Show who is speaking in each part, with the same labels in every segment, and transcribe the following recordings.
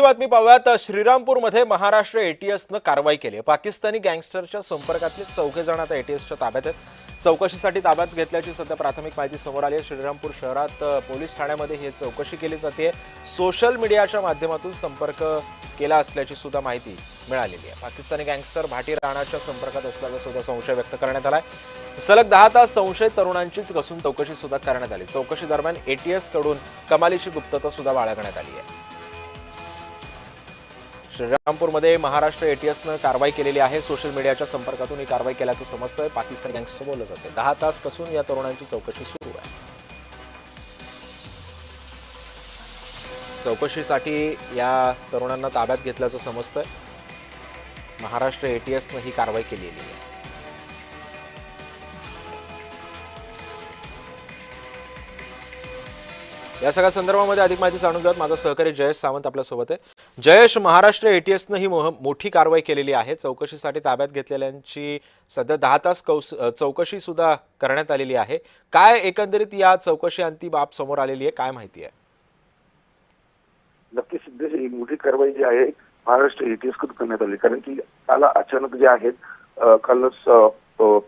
Speaker 1: बातमी पाहूयात। श्रीरामपूरमध्ये महाराष्ट्र एटीएसनं कारवाई केली आहे। पाकिस्तानी गँगस्टरच्या संपर्कातले 4 जण आता एटीएसच्या ताब्यात आहेत। चौकशीसाठी ताब्यात घेतल्याची सध्या प्राथमिक माहिती समोर आली आहे। श्रीरामपूर शहरात पोलीस ठाण्यामध्ये ही चौकशी केली जाते। सोशल मीडियाच्या माध्यमातून संपर्क केला असल्याची सुद्धा माहिती मिळालेली आहे। पाकिस्तानी गँगस्टर भाटी राणाच्या संपर्कात असल्याचा सुद्धा संशय व्यक्त करण्यात आलाय। सलग 10 तास संशयित तरुणांचीच कसून चौकशी सुद्धा करण्यात आली। चौकशी दरम्यान एटीएस कडून कमालीची गुप्तता सुद्धा बाळगण्यात आली आहे। श्रीरामपूरमध्ये महाराष्ट्र एटीएसनं कारवाई केलेली आहे। सोशल मीडियाच्या संपर्कातून ही कारवाई केल्याचं समजतंय। पाकिस्तान गँगस्टर बोललं जाते। 10 तास कसून या तरुणांची चौकशी सुरू आहे। चौकशीसाठी या तरुणांना ताब्यात घेतल्याचं समजतंय। महाराष्ट्र एटीएसनं ही कारवाई केलेली आहे। या सगळ्या संदर्भामध्ये अधिक माहिती जाणून घेऊयात। माझा सहकारी जयेश सावंत आपल्या सोबत आहे। जयेश, महाराष्ट्र एटीएसनं ही मोठी कारवाई केलेली आहे। चौकशीसाठी ताब्यात घेतलेल्यांची सध्या 10 तास चौकशी सुद्धा करण्यात आलेली आहे। काय एकंदरीत या चौकशी अंती बाब समोर आलेली आहे, काय माहिती आहे?
Speaker 2: नक्कीच सिद्धेश, ही मोठी कारवाई जी आहे महाराष्ट्र एटीएस कडून करण्यात आली, कारण की काल अचानक जे आहेत कालच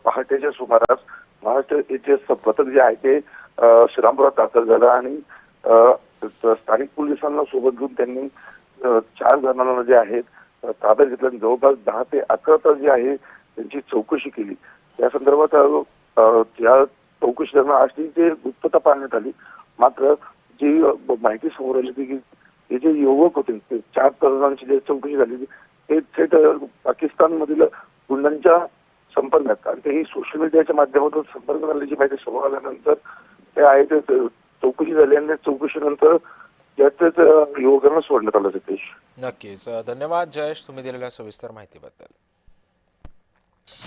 Speaker 2: पहाटेच्या सुमारास महाराष्ट्र एटीएसचं पथक जे आहे ते श्रीरामपुरात दाखल झालं आणि स्थानिक पोलिसांना सोबत घेऊन त्यांनी 4 जणांना जे आहेत ताब्यात घेतलं। जवळपास 10 ते 11 तास जे आहे त्यांची चौकशी केली। या संदर्भात या चौकशी दरम्यान असलेली गुप्तता पाहण्यात आली। मात्र जी माहिती समोर आली की हे जे युवक होते ते 4 तरुणांची जे चौकशी झाली ते थेट पाकिस्तानमधील गुंडांच्या संपर्कात आणि तेही सोशल मीडियाच्या माध्यमातून संपर्क झाल्याची माहिती समोर आल्यानंतर ते आहे ते चौकशी झाली आणि चौकशीनंतर त्याच युवकांना सोडण्यात आलं। सतीश,
Speaker 1: नक्कीच धन्यवाद जयेश, तुम्ही दिलेल्या सविस्तर माहितीबद्दल।